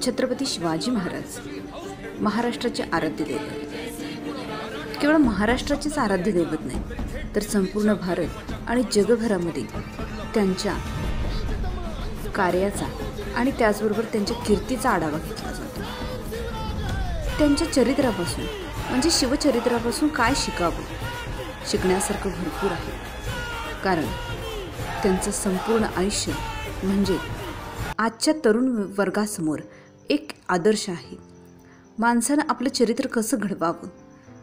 छत्रपती शिवाजी महाराज महाराष्ट्राचे आराध्य दैवत. केवळ महाराष्ट्राचेच आराध्य दैवत नाही तर संपूर्ण भारत आणि जगभरामध्ये त्यांच्या कार्याचा आणि त्याचबरोबर त्यांच्या कीर्तीचा आढावा घेतला जातो. त्यांच्या चरित्रापासून म्हणजे शिवचरित्रापासून काय शिकावं, शिकण्यासारखं भरपूर आहे. कारण त्यांचं संपूर्ण आयुष्य म्हणजे आजच्या तरुण वर्गासमोर एक आदर्श आहे. माणसानं आपलं चरित्र कसं घडवावं,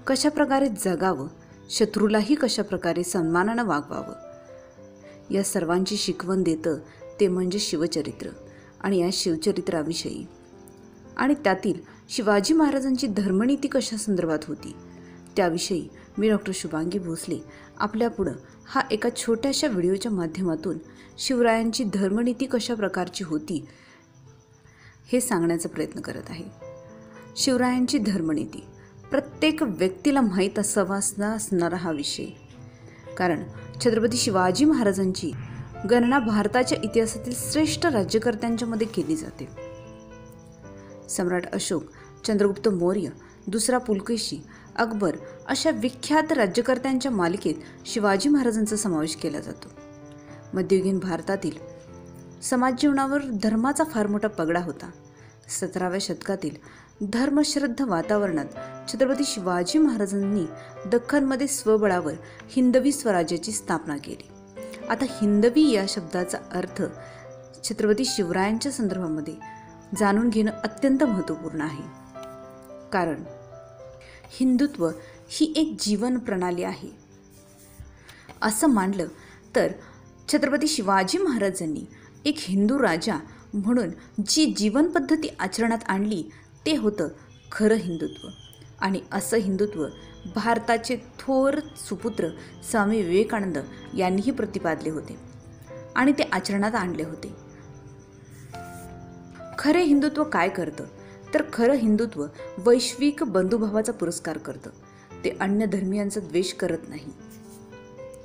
कशा प्रकारे जगावं, शत्रूलाही कशा प्रकारे सन्मानानं वागवावं, या सर्वांची शिकवण देतं ते म्हणजे शिवचरित्र. आणि या शिवचरित्राविषयी आणि त्यातील शिवाजी महाराजांची धर्मनीती कशा संदर्भात होती त्याविषयी मी डॉक्टर शुभांगी भोसले आपल्यापुढं हा एका छोट्याशा व्हिडिओच्या माध्यमातून शिवरायांची धर्मनीती कशा प्रकारची होती हे सांगण्याचा प्रयत्न करत आहे. शिवरायांची धर्मनीती प्रत्येक व्यक्तीला माहीत असावा असणारा हा विषय. कारण छत्रपती शिवाजी महाराजांची गणना भारताच्या इतिहासातील श्रेष्ठ राज्यकर्त्यांच्या मध्ये केली जाते. सम्राट अशोक, चंद्रगुप्त मौर्य, दुसरा पुलकेशी, अकबर अशा विख्यात राज्यकर्त्यांच्या मालिकेत शिवाजी महाराजांचा समावेश केला जातो. मध्ययुगीन भारतातील समाजजीवनावर धर्माचा फार मोठा पगडा होता. 17व्या शतकातील धर्मश्रद्ध वातावरणात छत्रपती शिवाजी महाराजांनी दख्खनमध्ये स्वबळावर हिंदवी स्वराज्याची स्थापना केली. आता हिंदवी या शब्दाचा अर्थ छत्रपती शिवरायांच्या संदर्भामध्ये जाणून घेणं अत्यंत महत्त्वपूर्ण आहे. कारण हिंदुत्व ही एक जीवन प्रणाली आहे असं मानलं तर छत्रपती शिवाजी महाराजांनी एक हिंदू राजा म्हणून जी जीवन पद्धती आचरणात आणली ते होतं खरं हिंदुत्व. आणि असं हिंदुत्व भारताचे थोर सुपुत्र स्वामी विवेकानंद यांनीही प्रतिपादले होते आणि ते आचरणात आणले होते. खरे हिंदुत्व काय करतं तर खरं हिंदुत्व वैश्विक बंधुभावाचा पुरस्कार करतं. ते अन्य धर्मियांचा द्वेष करत नाही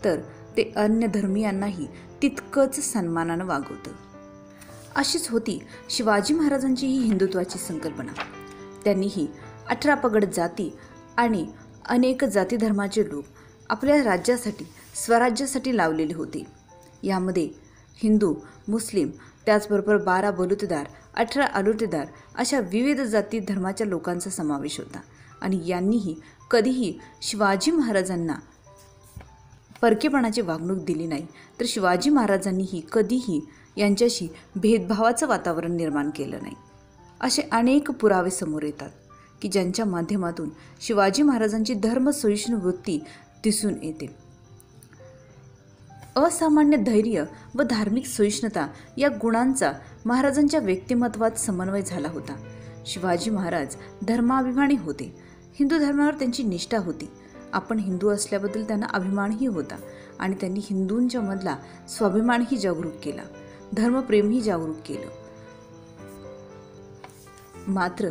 तर ते अन्य धर्मियांनाही तितकंच सन्मानानं वागवतं. अशीच होती शिवाजी महाराजांची ही हिंदुत्वाची संकल्पना. त्यांनीही 18 पगड जाती आणि अनेक जाती धर्माचे लोक आपल्या राज्यासाठी स्वराज्यासाठी लावलेले होते. यामध्ये हिंदू, मुस्लिम, त्याचबरोबर 12 बलुतेदार, 18 आलुतेदार अशा विविध जाती धर्माच्या लोकांचा समावेश होता. आणि यांनीही कधीही शिवाजी महाराजांना परकेपणाची वागणूक दिली नाही तर शिवाजी महाराजांनीही कधीही यांच्याशी भेदभावाचं वातावरण निर्माण केलं नाही. असे अनेक पुरावे समोर येतात की ज्यांच्या माध्यमातून शिवाजी महाराजांची धर्मसहिष्णू वृत्ती दिसून येते. असामान्य धैर्य व धार्मिक सहिष्णुता या गुणांचा महाराजांच्या व्यक्तिमत्वात समन्वय झाला होता. शिवाजी महाराज धर्माभिमानी होते. हिंदू धर्मावर त्यांची निष्ठा होती. आपण हिंदू असल्याबद्दल त्यांना अभिमानही होता आणि त्यांनी हिंदूंच्या मधला स्वाभिमानही जागरूक केला, धर्मप्रेमही जागरूक केलं. मात्र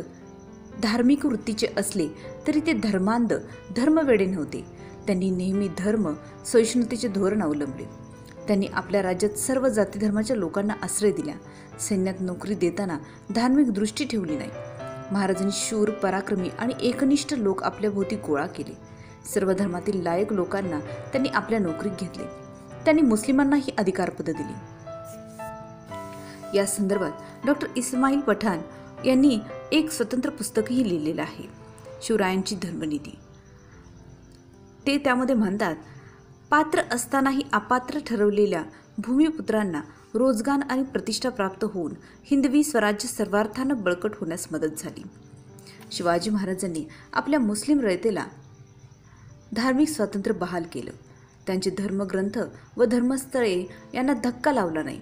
धार्मिक वृत्तीचे असले तरी ते धर्मांध, धर्मवेडे नव्हते. त्यांनी नेहमी धर्म सहिष्णुतेचे धोरण अवलंबले. त्यांनी आपल्या राज्यात सर्व जाती धर्माच्या लोकांना आश्रय दिला. सैन्यात नोकरी देताना धार्मिक दृष्टी ठेवली नाही. महाराजांनी शूर, पराक्रमी आणि एकनिष्ठ लोक आपल्या भोवती गोळा केले. सर्व धर्मातील लायक लोकांना त्यांनी आपल्या नोकरीत घेतले. त्यांनी मुस्लिमांनाही अधिकारपदं दिली. या संदर्भात डॉक्टर इस्माईल पठाण यांनी एक स्वतंत्र पुस्तकही लिहिलेलं आहे, शिवरायांची धर्मनीती. ते त्यामध्ये म्हणतात, पात्र असतानाही अपात्र ठरवलेल्या भूमिपुत्रांना रोजगार आणि प्रतिष्ठा प्राप्त होऊन हिंदवी स्वराज्य सर्वार्थानं बळकट होण्यास मदत झाली. शिवाजी महाराजांनी आपल्या मुस्लिम रयतेला धार्मिक स्वातंत्र्य बहाल केलं. त्यांचे धर्मग्रंथ व धर्मस्थळे यांना धक्का लावला नाही.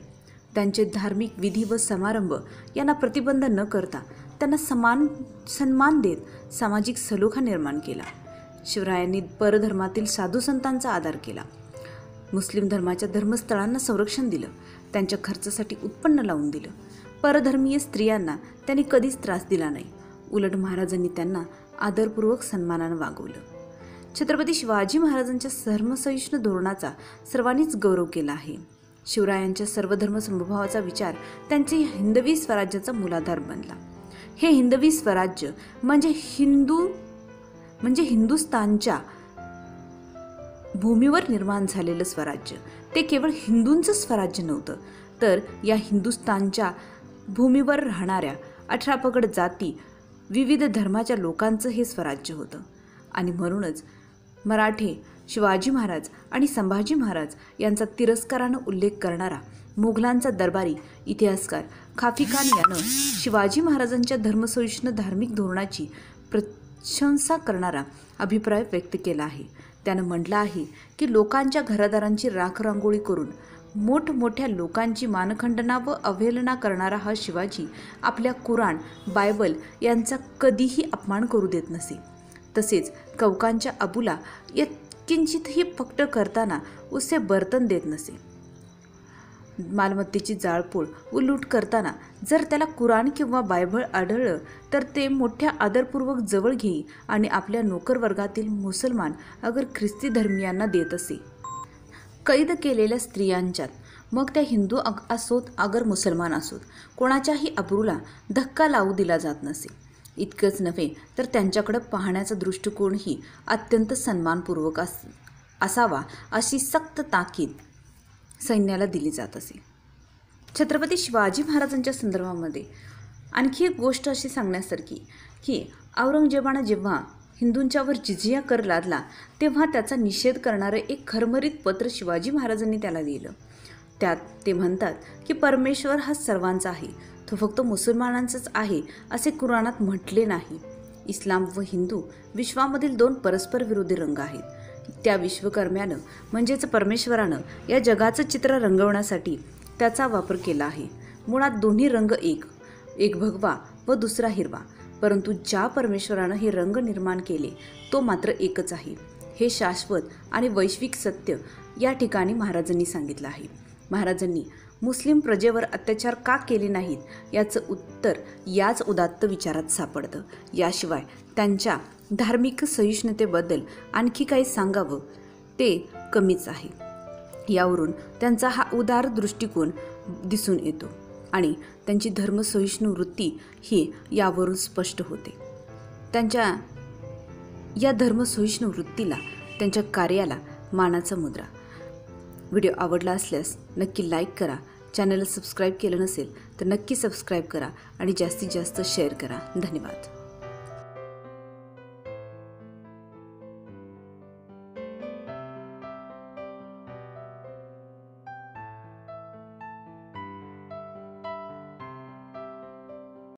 त्यांचे धार्मिक विधी व समारंभ यांना प्रतिबंध न करता त्यांना सन्मान देत सामाजिक सलोखा निर्माण केला. शिवरायांनी परधर्मातील साधू संतांचा आदर केला. मुस्लिम धर्माच्या धर्मस्थळांना संरक्षण दिलं. त्यांच्या खर्चासाठी उत्पन्न लावून दिलं. परधर्मीय स्त्रियांना त्यांनी कधीच त्रास दिला नाही. उलट महाराजांनी त्यांना आदरपूर्वक सन्मानानं वागवलं. छत्रपती शिवाजी महाराजांच्या धर्मसहिष्णू धोरणाचा सर्वांनीच गौरव केला आहे. शिवरायांच्या सर्वधर्म समभावाचा विचार त्यांचे हिंदवी स्वराज्याचा मूलाधार बनला. हे हिंदवी स्वराज्य म्हणजे हिंदुस्थानच्या भूमीवर निर्माण झालेलं स्वराज्य. ते केवळ हिंदूंचं स्वराज्य नव्हतं, तर या हिंदुस्थानच्या भूमीवर राहणाऱ्या 18 पगड जाती, विविध धर्माच्या लोकांचं हे स्वराज्य होतं. आणि म्हणूनच मराठे, शिवाजी महाराज आणि संभाजी महाराज यांचा तिरस्कारानं उल्लेख करणारा मोगलांचा दरबारी इतिहासकार खाफी खान यानं शिवाजी महाराजांच्या धर्मसहिष्णू धार्मिक धोरणाची प्रशंसा करणारा अभिप्राय व्यक्त केला आहे. त्यानं म्हटलं आहे की लोकांच्या घरादारांची राखरांगोळी करून मोठमोठ्या लोकांची मानखंडना व अवहेलना करणारा हा शिवाजी आपल्या कुराण, बायबल यांचा कधीही अपमान करू देत नसे. तसेच कौकांच्या अबूला किंचितही फक्त करताना उसे बर्तन देत नसे. मालमत्तेची जाळपोळ व लूट करताना जर त्याला कुराण किंवा बायबल आढळलं तर ते मोठ्या आदरपूर्वक जवळ घेई आणि आपल्या नोकरवर्गातील मुसलमान अगर ख्रिस्ती धर्मियांना देत असे. कैद केलेल्या स्त्रियांच्यात, मग त्या हिंदू असोत अगर मुसलमान असोत, कोणाच्याही अब्रूला धक्का लावू दिला जात नसे. इतकंच नव्हे तर त्यांच्याकडे पाहण्याचा दृष्टिकोनही अत्यंत सन्मानपूर्वक असावा अशी सक्त ताकीद सैन्याला दिली जात असे. छत्रपती शिवाजी महाराजांच्या संदर्भामध्ये आणखी एक गोष्ट अशी सांगण्यासारखी की औरंगजेबानं जेव्हा हिंदूंच्यावर जिझिया कर लादला तेव्हा त्याचा निषेध करणारं एक खरमरीत पत्र शिवाजी महाराजांनी त्याला लिहिलं. त्यात ते म्हणतात की परमेश्वर हा सर्वांचा आहे, तो फक्त मुसलमानांचाच आहे असे कुराणात म्हटले नाही. इस्लाम व हिंदू विश्वामधील 2 परस्पर विरोधी रंग आहेत. त्या विश्वकर्म्यानं म्हणजेच परमेश्वरानं या जगाचं चित्र रंगवण्यासाठी त्याचा वापर केला आहे. मुळात दोन्ही रंग एक भगवा व दुसरा हिरवा, परंतु ज्या परमेश्वरानं हे रंग निर्माण केले तो मात्र एकच आहे. हे शाश्वत आणि वैश्विक सत्य या ठिकाणी महाराजांनी सांगितलं आहे. महाराजांनी मुस्लिम प्रजेवर अत्याचार का केले नाहीत याचं उत्तर याच उदात्त विचारात सापडतं. याशिवाय त्यांच्या धार्मिक सहिष्णुतेबद्दल आणखी काही सांगावं ते कमीच आहे. यावरून त्यांचा हा उदार दृष्टिकोन दिसून येतो आणि त्यांची धर्मसहिष्णू वृत्ती ही यावरून स्पष्ट होते. त्यांच्या या धर्मसहिष्णू वृत्तीला, त्यांच्या कार्याला मानाचा मुद्रा. व्हिडिओ आवडला असल्यास नक्की लाईक करा. चॅनलला सबस्क्राईब केलं नसेल तर नक्की सबस्क्राईब करा आणि जास्तीत जास्त शेअर करा. धन्यवाद.